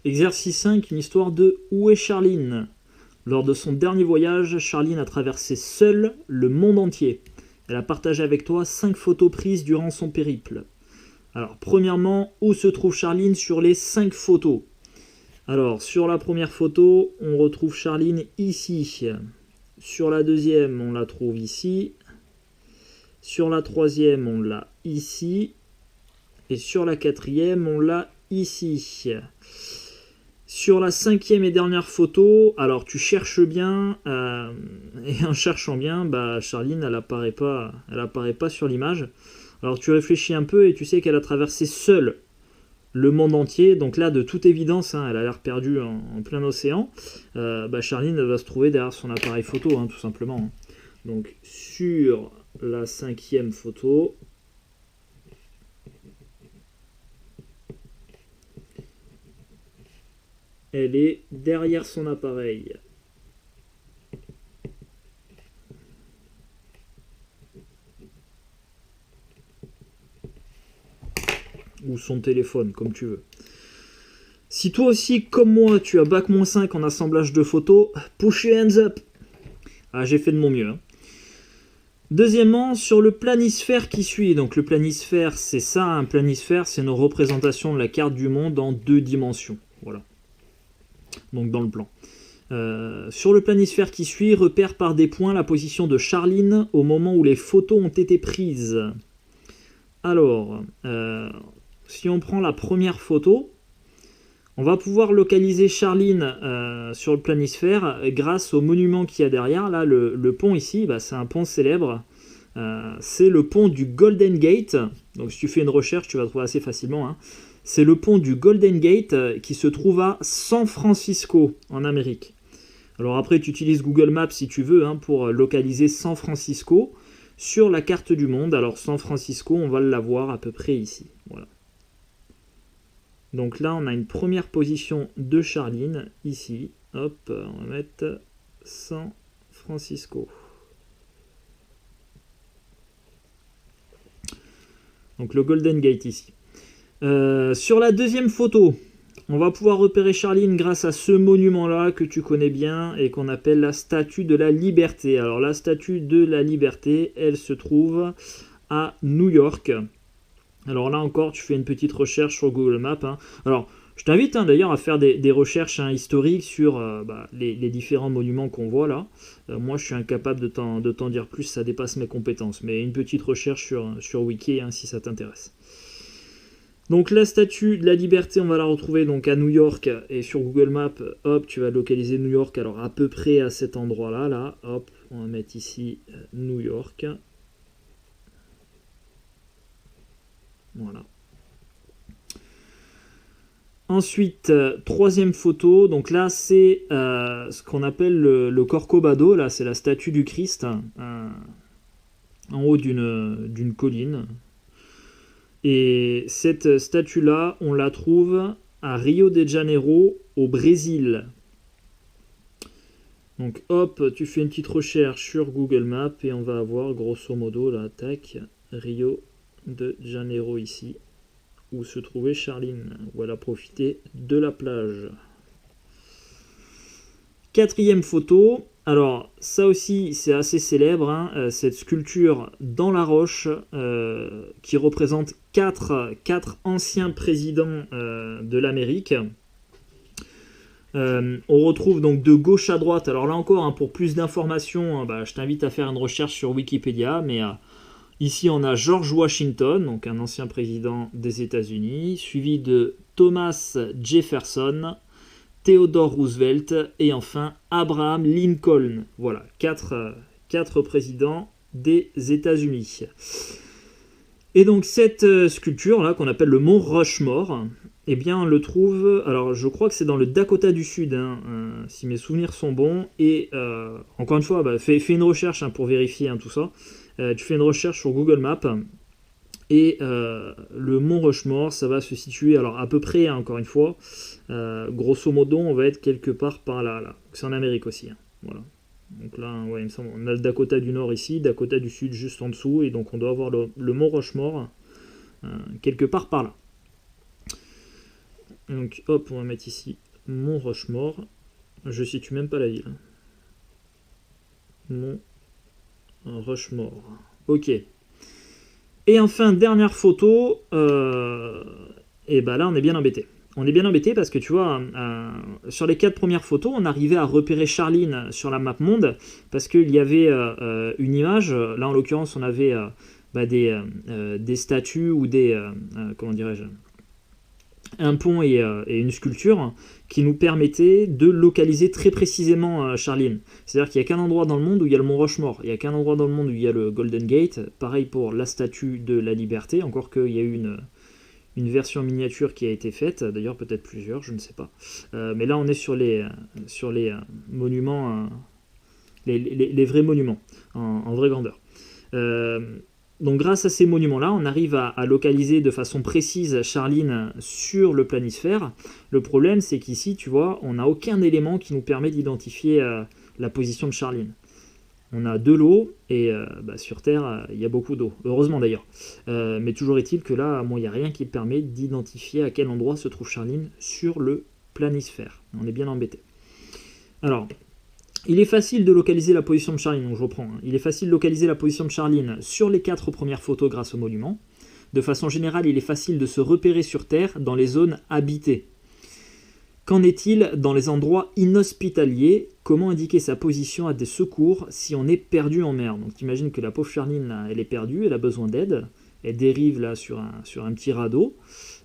Exercice 5, une histoire de Où est Charline? Lors de son dernier voyage, Charline a traversé seule le monde entier. Elle a partagé avec toi 5 photos prises durant son périple. Alors, premièrement, où se trouve Charline sur les 5 photos? Alors, sur la première photo, on retrouve Charline ici. Sur la deuxième, on la trouve ici. Sur la troisième, on l'a ici. Et sur la quatrième, on l'a ici. Sur la cinquième et dernière photo, alors tu cherches bien, et en cherchant bien, Charline, elle apparaît pas sur l'image. Alors tu réfléchis un peu et tu sais qu'elle a traversé seule le monde entier. Donc là, de toute évidence, elle a l'air perdue en plein océan. Charline va se trouver derrière son appareil photo, tout simplement. Donc sur la cinquième photo, elle est derrière son appareil. Ou son téléphone, comme tu veux. Si toi aussi, comme moi, tu as bac-5 en assemblage de photos, push your hands up. J'ai fait de mon mieux. Deuxièmement, sur le planisphère qui suit. Donc le planisphère, c'est ça, un planisphère, c'est une représentation de la carte du monde en 2 dimensions. Voilà. Donc dans le plan. Sur le planisphère qui suit, repère par des points la position de Charline au moment où les photos ont été prises. Alors, si on prend la première photo, on va pouvoir localiser Charline sur le planisphère grâce au monument qu'il y a derrière. Là, le pont ici, c'est un pont célèbre. C'est le pont du Golden Gate. Donc si tu fais une recherche, tu vas trouver assez facilement. C'est le pont du Golden Gate qui se trouve à San Francisco, en Amérique. Alors après, tu utilises Google Maps si tu veux pour localiser San Francisco sur la carte du monde. Alors San Francisco, on va l'avoir à peu près ici. Voilà. Donc là, on a une première position de Charline, ici. Hop, on va mettre San Francisco. Donc le Golden Gate ici. Sur la deuxième photo, on va pouvoir repérer Charline grâce à ce monument-là que tu connais bien et qu'on appelle la Statue de la Liberté. Alors la Statue de la Liberté, elle se trouve à New York. Alors là encore, tu fais une petite recherche sur Google Maps. Alors, je t'invite d'ailleurs à faire des recherches historiques sur les différents monuments qu'on voit là. Moi, je suis incapable de t'en dire plus, ça dépasse mes compétences. Mais une petite recherche sur Wiki si ça t'intéresse. Donc la Statue de la Liberté, on va la retrouver donc à New York. Et sur Google Maps, hop, tu vas localiser New York. Alors à peu près à cet endroit-là, là, hop, on va mettre ici New York. Voilà. Ensuite, troisième photo, donc là c'est ce qu'on appelle le Corcovado, là c'est la statue du Christ en haut d'une colline. Et cette statue-là, on la trouve à Rio de Janeiro, au Brésil. Donc hop, tu fais une petite recherche sur Google Maps et on va avoir grosso modo, là, tac, Rio de Janeiro ici, où se trouvait Charline, où elle a profité de la plage. Quatrième photo, alors ça aussi c'est assez célèbre, cette sculpture dans la roche qui représente quatre anciens présidents de l'Amérique. On retrouve donc de gauche à droite, alors là encore pour plus d'informations, je t'invite à faire une recherche sur Wikipédia, mais ici on a George Washington, donc un ancien président des États-Unis, suivi de Thomas Jefferson, Theodore Roosevelt et enfin Abraham Lincoln. Voilà, quatre présidents des États-Unis. Et donc cette sculpture là qu'on appelle le mont Rushmore, eh bien on le trouve, alors je crois que c'est dans le Dakota du Sud, si mes souvenirs sont bons, et encore une fois, fais une recherche pour vérifier tout ça. Tu fais une recherche sur Google Maps, et le mont Rushmore, ça va se situer, alors à peu près, encore une fois, grosso modo, on va être quelque part par là. C'est en Amérique aussi. Voilà. Donc là, ouais, il me semble, on a le Dakota du Nord ici, Dakota du Sud juste en dessous, et donc on doit avoir le mont Rushmore quelque part par là. Donc hop, on va mettre ici Mont Rushmore. Je situe même pas la ville. Mont Rushmore. Ok. Et enfin, dernière photo. Et bah là, on est bien embêté. On est bien embêté parce que tu vois, sur les 4 premières photos, on arrivait à repérer Charline sur la map monde parce qu'il y avait une image. Là, en l'occurrence, on avait des statues ou comment dirais-je, un pont et une sculpture qui nous permettaient de localiser très précisément Charline. C'est-à-dire qu'il n'y a qu'un endroit dans le monde où il y a le mont Rushmore, il n'y a qu'un endroit dans le monde où il y a le Golden Gate. Pareil pour la statue de la Liberté, encore qu'il y a eu une version miniature qui a été faite, d'ailleurs peut-être plusieurs, je ne sais pas. Mais là on est sur les monuments, les vrais monuments, en vraie grandeur. Donc grâce à ces monuments-là, on arrive à localiser de façon précise Charline sur le planisphère. Le problème c'est qu'ici, tu vois, on n'a aucun élément qui nous permet d'identifier la position de Charline. On a de l'eau et sur Terre, il y a beaucoup d'eau. Heureusement d'ailleurs. Mais toujours est-il que là, il n'y a rien qui permet d'identifier à quel endroit se trouve Charline sur le planisphère. On est bien embêté. Alors, il est facile de localiser la position de Charline, donc je reprends. Il est facile de localiser la position de Charline sur les 4 premières photos grâce au monument. De façon générale, il est facile de se repérer sur Terre dans les zones habitées. Qu'en est-il dans les endroits inhospitaliers? Comment indiquer sa position à des secours si on est perdu en mer? Donc t'imagines que la pauvre Charline, là, elle est perdue, elle a besoin d'aide, elle dérive là sur un petit radeau,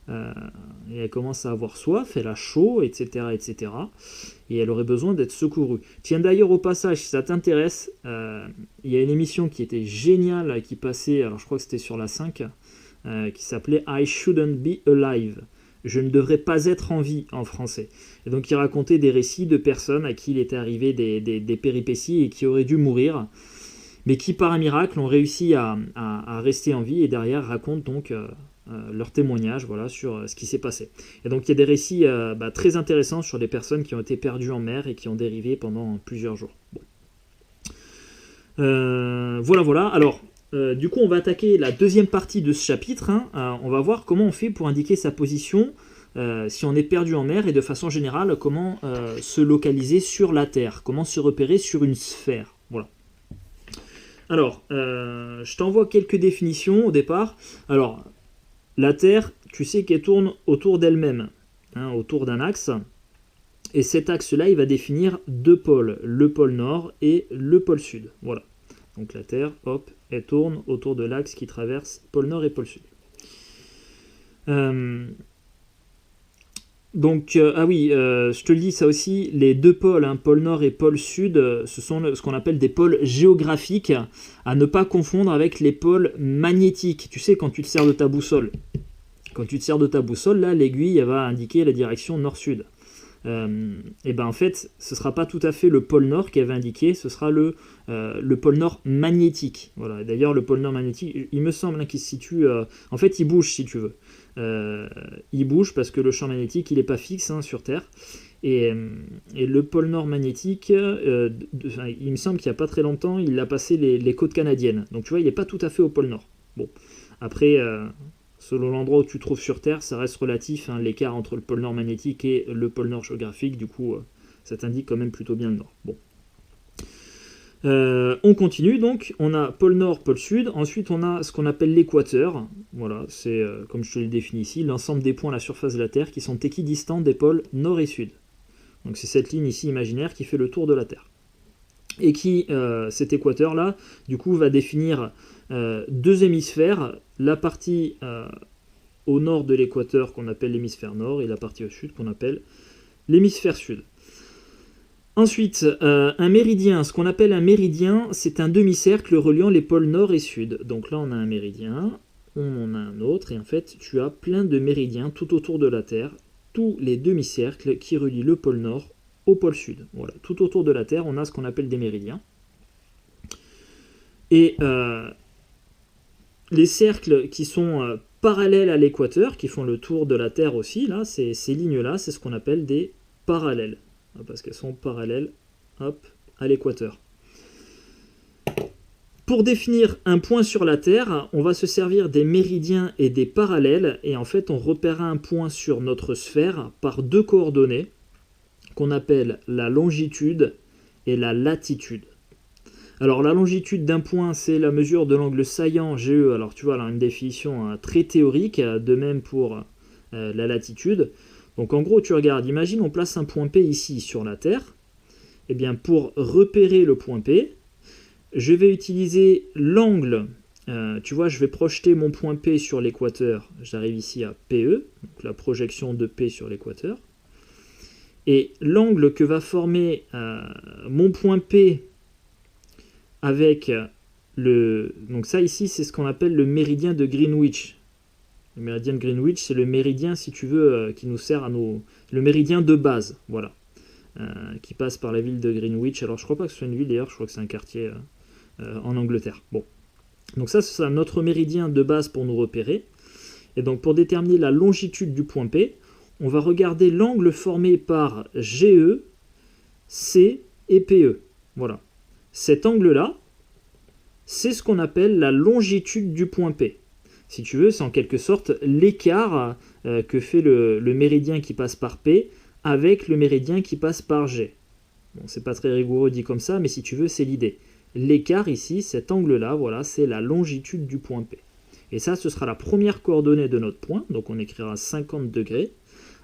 et elle commence à avoir soif, elle a chaud, etc., etc., et elle aurait besoin d'être secourue. Tiens d'ailleurs au passage, si ça t'intéresse, il y a une émission qui était géniale, qui passait, alors je crois que c'était sur la 5, qui s'appelait I Shouldn't Be Alive. Je ne devrais pas être en vie en français. Et donc il racontait des récits de personnes à qui il était arrivé des péripéties et qui auraient dû mourir, mais qui par un miracle ont réussi à rester en vie et derrière racontent donc leur témoignage voilà, sur ce qui s'est passé. Et donc il y a des récits très intéressants sur des personnes qui ont été perdues en mer et qui ont dérivé pendant plusieurs jours. Bon. Voilà. Alors, du coup, on va attaquer la deuxième partie de ce chapitre. On va voir comment on fait pour indiquer sa position si on est perdu en mer et de façon générale, comment se localiser sur la Terre, comment se repérer sur une sphère. Voilà. Alors, je t'envoie quelques définitions au départ. Alors, la Terre, tu sais qu'elle tourne autour d'elle-même, autour d'un axe. Et cet axe-là, il va définir 2 pôles, le pôle nord et le pôle sud. Voilà. Donc la Terre, hop, elle tourne autour de l'axe qui traverse pôle nord et pôle sud. Je te le dis ça aussi, les 2 pôles, pôle nord et pôle sud, ce sont ce qu'on appelle des pôles géographiques, à ne pas confondre avec les pôles magnétiques. Tu sais, quand tu te sers de ta boussole. Quand tu te sers de ta boussole, là, l'aiguille, elle va indiquer la direction nord-sud. En fait, ce ne sera pas tout à fait le pôle nord qui avait indiqué, ce sera le pôle nord magnétique. Voilà. D'ailleurs, le pôle nord magnétique, il me semble qu'il se situe... en fait, il bouge, si tu veux. Il bouge parce que le champ magnétique, il n'est pas fixe sur Terre. Et le pôle nord magnétique, il me semble qu'il n'y a pas très longtemps, il a passé les côtes canadiennes. Donc tu vois, il n'est pas tout à fait au pôle nord. Bon, après... selon l'endroit où tu te trouves sur Terre, ça reste relatif, l'écart entre le pôle nord magnétique et le pôle nord géographique, du coup, ça t'indique quand même plutôt bien le nord. Bon. On continue, donc, on a pôle nord, pôle sud, ensuite on a ce qu'on appelle l'équateur, voilà, c'est, comme je te le définis ici, l'ensemble des points à la surface de la Terre qui sont équidistants des pôles nord et sud. Donc c'est cette ligne ici imaginaire qui fait le tour de la Terre. Et qui, cet équateur-là, du coup, va définir 2 hémisphères, la partie au nord de l'équateur qu'on appelle l'hémisphère nord et la partie au sud qu'on appelle l'hémisphère sud. Ensuite, un méridien, ce qu'on appelle un méridien, c'est un demi-cercle reliant les pôles nord et sud. Donc là, on a un méridien, on en a un autre, et en fait, tu as plein de méridiens tout autour de la Terre, tous les demi-cercles qui relient le pôle nord au pôle sud. Voilà, tout autour de la Terre, on a ce qu'on appelle des méridiens. Et les cercles qui sont parallèles à l'équateur, qui font le tour de la Terre aussi, là, ces lignes-là, c'est ce qu'on appelle des parallèles, parce qu'elles sont parallèles à l'équateur. Pour définir un point sur la Terre, on va se servir des méridiens et des parallèles, et en fait on repérera un point sur notre sphère par deux coordonnées qu'on appelle la longitude et la latitude. Alors la longitude d'un point, c'est la mesure de l'angle saillant GE. Alors tu vois, là, une définition très théorique, de même pour la latitude. Donc en gros, tu regardes, imagine on place un point P ici sur la Terre. Et bien pour repérer le point P, je vais utiliser l'angle. Tu vois, je vais projeter mon point P sur l'équateur. J'arrive ici à PE, donc la projection de P sur l'équateur. Et l'angle que va former mon point P avec le... Donc ça ici, c'est ce qu'on appelle le méridien de Greenwich. Le méridien de Greenwich, c'est le méridien, si tu veux, qui nous sert à nos... Le méridien de base, voilà. Qui passe par la ville de Greenwich. Alors je crois pas que ce soit une ville d'ailleurs, je crois que c'est un quartier en Angleterre. Bon. Donc ça, c'est notre méridien de base pour nous repérer. Et donc pour déterminer la longitude du point P, on va regarder l'angle formé par GE, C et PE. Voilà. Cet angle-là, c'est ce qu'on appelle la longitude du point P. Si tu veux, c'est en quelque sorte l'écart que fait le méridien qui passe par P avec le méridien qui passe par G. Bon, c'est pas très rigoureux dit comme ça, mais si tu veux, c'est l'idée. L'écart ici, cet angle-là, voilà, c'est la longitude du point P. Et ça, ce sera la première coordonnée de notre point, donc on écrira 50 degrés.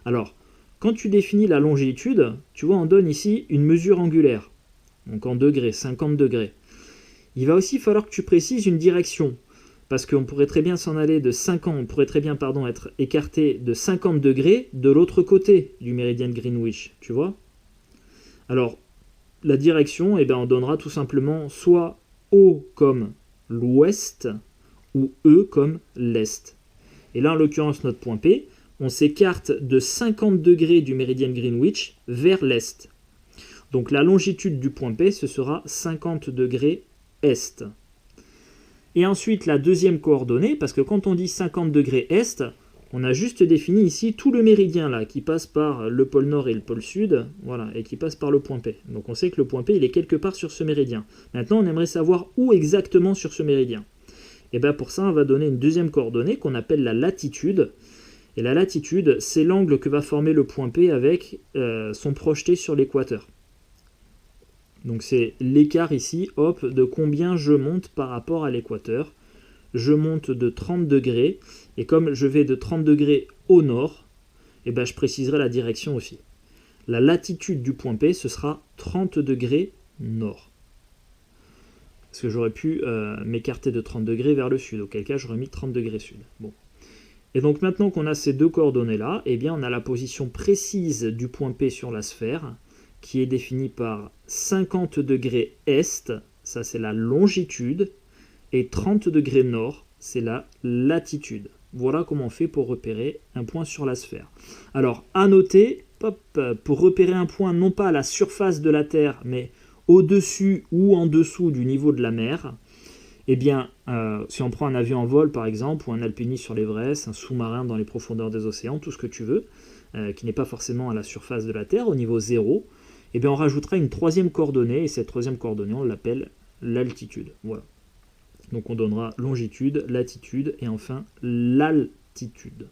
Alors, quand tu définis la longitude, tu vois, on donne ici une mesure angulaire. Donc en degrés, 50 degrés. Il va aussi falloir que tu précises une direction. Parce qu'on pourrait très bien s'en aller de 50, on pourrait très bien être écarté de 50 degrés de l'autre côté du méridien de Greenwich, tu vois. Alors, la direction, eh bien, on donnera tout simplement soit O comme l'ouest ou E comme l'est. Et là, en l'occurrence, notre point P, on s'écarte de 50 degrés du méridien de Greenwich vers l'est. Donc la longitude du point P, ce sera 50 degrés est. Et ensuite, la deuxième coordonnée, parce que quand on dit 50 degrés est, on a juste défini ici tout le méridien là, qui passe par le pôle nord et le pôle sud, voilà, et qui passe par le point P. Donc on sait que le point P, il est quelque part sur ce méridien. Maintenant, on aimerait savoir où exactement sur ce méridien. Et bien pour ça, on va donner une deuxième coordonnée qu'on appelle la latitude. Et la latitude, c'est l'angle que va former le point P avec son projeté sur l'équateur. Donc c'est l'écart ici, hop, de combien je monte par rapport à l'équateur. Je monte de 30 degrés, et comme je vais de 30 degrés au nord, eh ben je préciserai la direction aussi. La latitude du point P, ce sera 30 degrés nord. Parce que j'aurais pu m'écarter de 30 degrés vers le sud, auquel cas j'aurais mis 30 degrés sud. Bon. Et donc maintenant qu'on a ces deux coordonnées-là, eh bien on a la position précise du point P sur la sphère, qui est définie par 50 degrés est, ça c'est la longitude, et 30 degrés nord, c'est la latitude. Voilà comment on fait pour repérer un point sur la sphère. Alors, à noter, pour repérer un point non pas à la surface de la Terre, mais au-dessus ou en dessous du niveau de la mer, eh bien, si on prend un avion en vol par exemple, ou un alpiniste sur l'Everest, un sous-marin dans les profondeurs des océans, tout ce que tu veux, qui n'est pas forcément à la surface de la Terre, au niveau 0, eh bien on rajoutera une troisième coordonnée, et cette troisième coordonnée, on l'appelle l'altitude. Voilà. Donc on donnera longitude, latitude, et enfin l'altitude.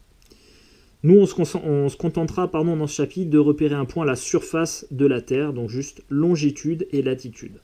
Nous, on se contentera dans ce chapitre de repérer un point à la surface de la Terre, donc juste longitude et latitude.